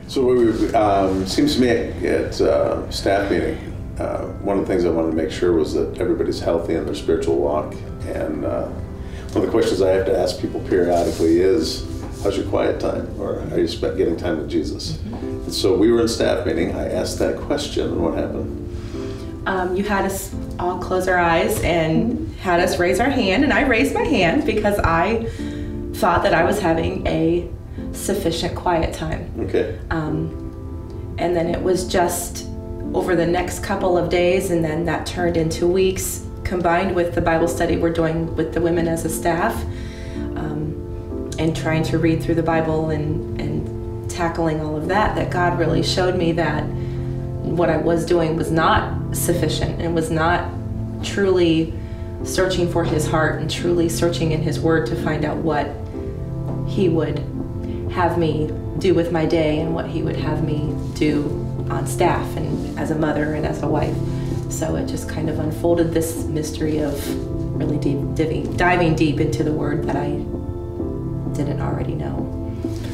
So seems to me at staff meeting, one of the things I wanted to make sure was that everybody's healthy in their spiritual walk. And one of the questions I have to ask people periodically is, how's your quiet time? Or are you getting time with Jesus? And so we were in staff meeting, I asked that question, and what happened? You had us all close our eyes and had us raise our hand, and I raised my hand because I thought that I was having a sufficient quiet time. Okay. And then it was just over the next couple of days, and then that turned into weeks, combined with the Bible study we're doing with the women as a staff, and trying to read through the Bible and tackling all of that, that God really showed me that what I was doing was not sufficient and was not truly searching for his heart and truly searching in his word to find out what he would have me do with my day and what he would have me do on staff and as a mother and as a wife. So it just kind of unfolded this mystery of really diving deep into the word that I didn't already know.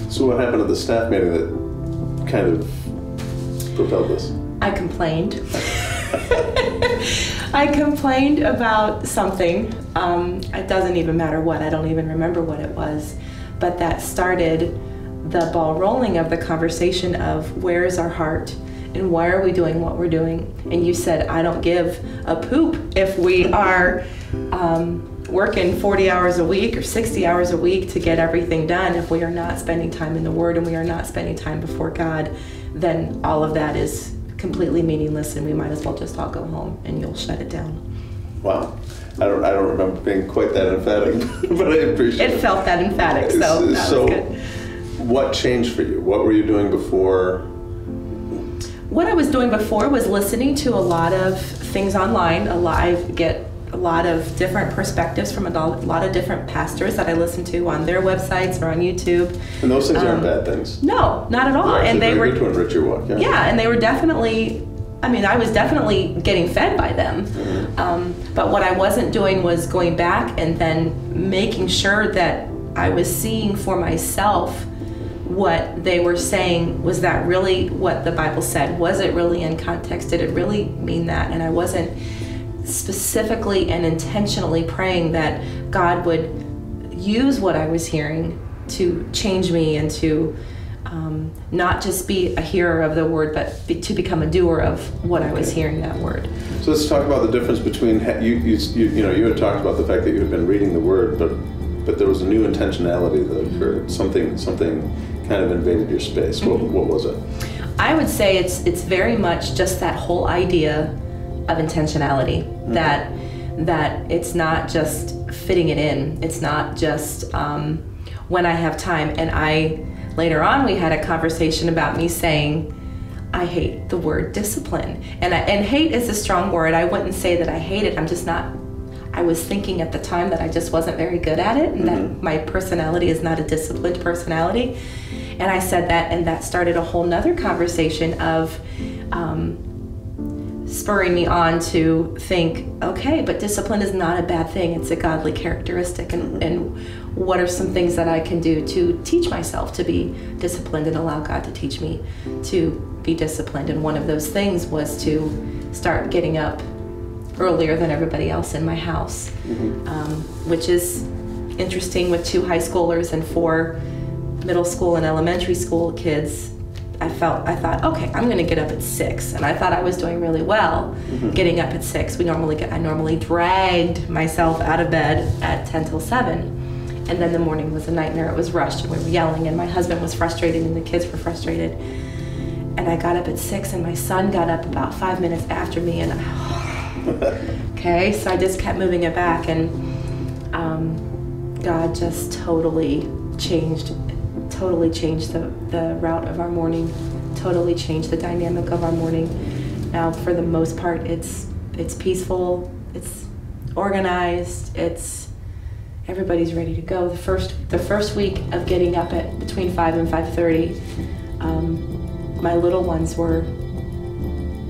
So what happened at the staff meeting that kind of propelled this? I complained. I complained about something. It doesn't even matter what. I don't even remember what it was. But that started the ball rolling of the conversation of where is our heart and why are we doing what we're doing? And you said, I don't give a poop if we are working 40 hours a week or 60 hours a week to get everything done. If we are not spending time in the Word and we are not spending time before God, then all of that is completely meaningless and we might as well just all go home and you'll shut it down. Wow. I don't remember being quite that emphatic, but I appreciate it. It felt that emphatic, so that was good. What changed for you? What were you doing before? What I was doing before was listening to a lot of things online. I get a lot of different perspectives from a lot of different pastors that I listen to on their websites or on YouTube. And those things aren't bad things. No, not at all. And they were good to enrich your walk. Yeah, and they were definitely. I mean, I was definitely getting fed by them. Mm-hmm. But what I wasn't doing was going back and then making sure that I was seeing for myself what they were saying. Was that really what the Bible said? Was it really in context? Did it really mean that? And I wasn't specifically and intentionally praying that God would use what I was hearing to change me and to not just be a hearer of the word, but to become a doer of what I was hearing that word. So let's talk about the difference between you had talked about the fact that you had been reading the word, but there was a new intentionality that occurred. Something kind of invaded your space. Mm-hmm. What was it? I would say it's very much just that whole idea of intentionality. Mm-hmm. That it's not just fitting it in. It's not just when I have time. And later on, we had a conversation about me saying, I hate the word discipline. And hate is a strong word. I wouldn't say that I hate it. I'm just not, I was thinking at the time that I just wasn't very good at it and that my personality is not a disciplined personality. And I said that, and that started a whole nother conversation of spurring me on to think, okay, but discipline is not a bad thing. It's a godly characteristic. And what are some things that I can do to teach myself to be disciplined and allow God to teach me to be disciplined? And one of those things was to start getting up earlier than everybody else in my house, which is interesting with 2 high schoolers and 4 middle school and elementary school kids. I thought, okay, I'm going to get up at 6, and I thought I was doing really well getting up at 6. I normally dragged myself out of bed at 10 till 7, and then the morning was a nightmare. It was rushed, and we were yelling, and my husband was frustrated, and the kids were frustrated. And I got up at 6, and my son got up about 5 minutes after me, and okay, so I just kept moving it back, and God just totally changed the route of our morning, totally changed the dynamic of our morning. Now, for the most part, it's peaceful, it's organized, everybody's ready to go. The first week of getting up at between 5 and 5:30, my little ones were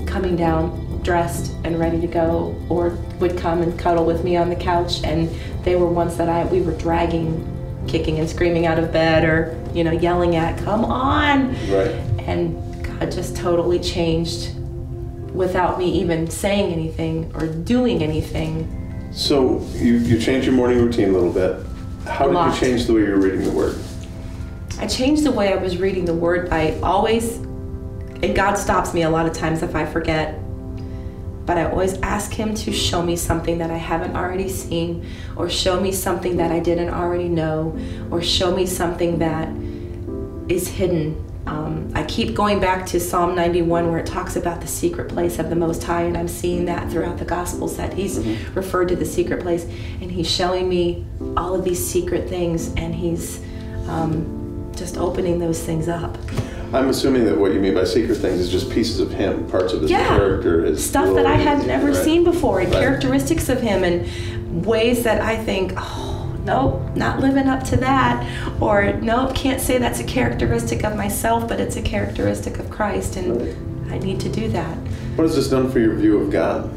coming down dressed and ready to go, or would come and cuddle with me on the couch, and they were ones that we were dragging, kicking and screaming out of bed, or yelling at, come on. Right. And God just totally changed without me even saying anything or doing anything. So you changed your morning routine a little bit. How did you change the way you're reading the Word? I changed the way I was reading the Word by always, and God stops me a lot of times if I forget, but I always ask Him to show me something that I haven't already seen, or show me something that I didn't already know, or show me something that is hidden. I keep going back to Psalm 91 where it talks about the secret place of the Most High, and I'm seeing that throughout the Gospels that He's referred to the secret place, and He's showing me all of these secret things, and He's just opening those things up. I'm assuming that what you mean by secret things is just pieces of Him, parts of His character, His stuff glory, that I had never seen before, and right. characteristics of Him, and ways that I think, oh, nope, not living up to that, or nope, can't say that's a characteristic of myself, but it's a characteristic of Christ, and right. I need to do that. What has this done for your view of God?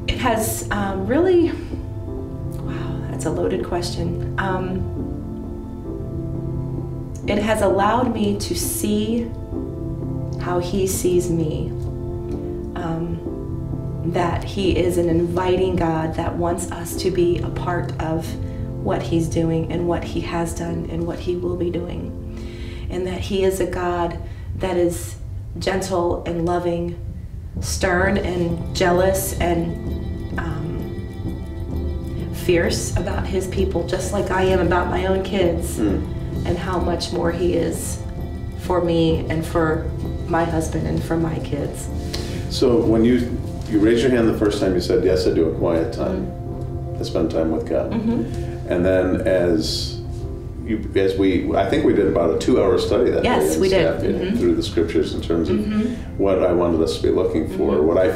It has really, wow, that's a loaded question. It has allowed me to see how He sees me. That He is an inviting God that wants us to be a part of what He's doing and what He has done and what He will be doing. And that He is a God that is gentle and loving, stern and jealous and fierce about His people, just like I am about my own kids. And how much more He is for me and for my husband and for my kids. So when you raised your hand the first time, you said, yes, I do a quiet time. I spend time with God. And then I think we did about a 2-hour study that day. Yes, we did. Through the scriptures in terms of what I wanted us to be looking for, what I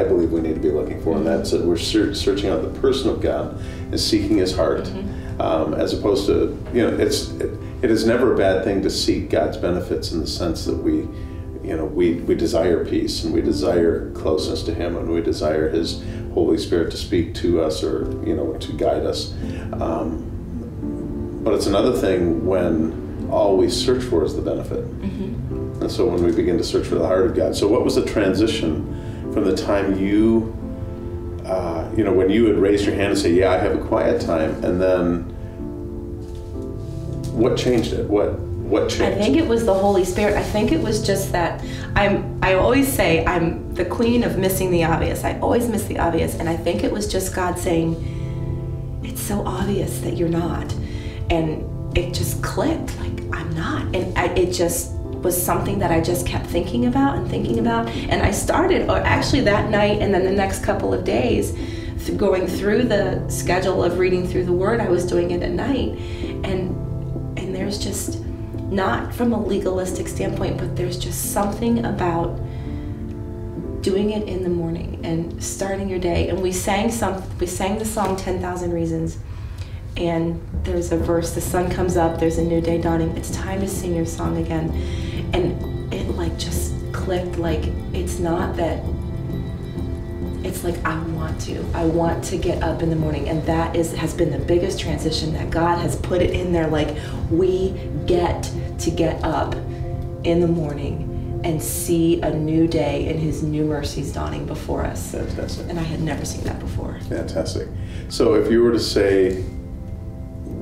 believe we need to be looking for, and that's that we're searching out the person of God and seeking His heart. As opposed to, it is never a bad thing to seek God's benefits in the sense that we desire peace and we desire closeness to Him and we desire His Holy Spirit to speak to us or, to guide us. But it's another thing when all we search for is the benefit. And so when we begin to search for the heart of God. So what was the transition from the time when you had raised your hand and say, yeah, I have a quiet time, and then what changed it? What changed? I think it was the Holy Spirit. I think it was just that I always say I'm the queen of missing the obvious. I always miss the obvious, and I think it was just God saying, it's so obvious that you're not. And it just clicked, like, I'm not. And it just was something that I just kept thinking about. And I started, or actually that night and then the next couple of days, going through the schedule of reading through the Word. I was doing it at night. And there's just, not from a legalistic standpoint, but there's just something about doing it in the morning and starting your day. And we sang the song 10,000 Reasons. And there's a verse, the sun comes up, there's a new day dawning, it's time to sing your song again. And it just clicked, it's not that, it's I want to get up in the morning. And that has been the biggest transition, that God has put it in there, we get to get up in the morning and see a new day and His new mercies dawning before us. Fantastic. And I had never seen that before. Fantastic. So if you were to say,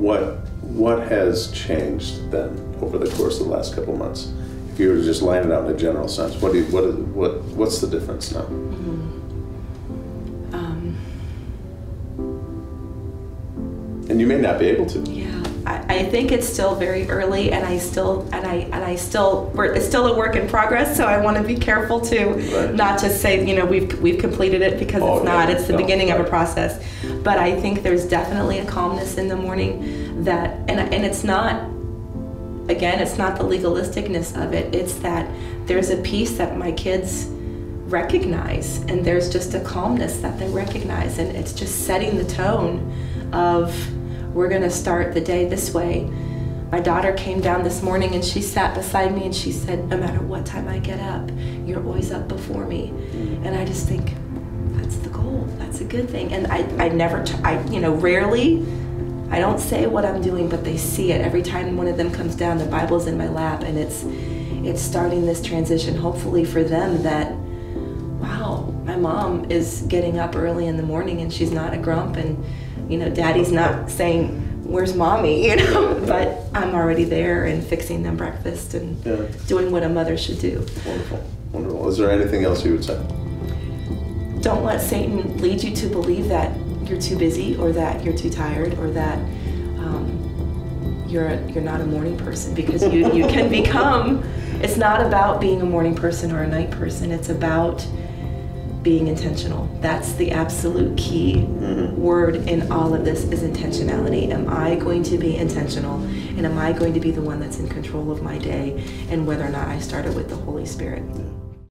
what has changed then over the course of the last couple of months? If you were to just line it out in a general sense, what's the difference now? And you may not be able to. Yeah, I think it's still very early, and it's still a work in progress. So I want to be careful to not just say we've completed it, because it's not. It's the beginning of a process. But I think there's definitely a calmness in the morning that, and it's not. Again, it's not the legalisticness of it. It's that there's a peace that my kids recognize, and there's just a calmness that they recognize, and it's just setting the tone of, we're going to start the day this way. My daughter came down this morning and she sat beside me and she said, no matter what time I get up, you're always up before me. And I just think, that's the goal. That's a good thing. And rarely I don't say what I'm doing, but they see it. Every time one of them comes down, the Bible's in my lap, and it's starting this transition, hopefully for them, that, wow, my mom is getting up early in the morning and she's not a grump, and, you know, Daddy's not saying, where's mommy, you know, but I'm already there and fixing them breakfast and doing what a mother should do. Wonderful, wonderful. Is there anything else you would say? Don't let Satan lead you to believe that you're too busy, or that you're too tired, or that you're not a morning person, because you can become. It's not about being a morning person or a night person. It's about being intentional. That's the absolute key word in all of this, is intentionality. Am I going to be intentional, and am I going to be the one that's in control of my day, and whether or not I started with the Holy Spirit?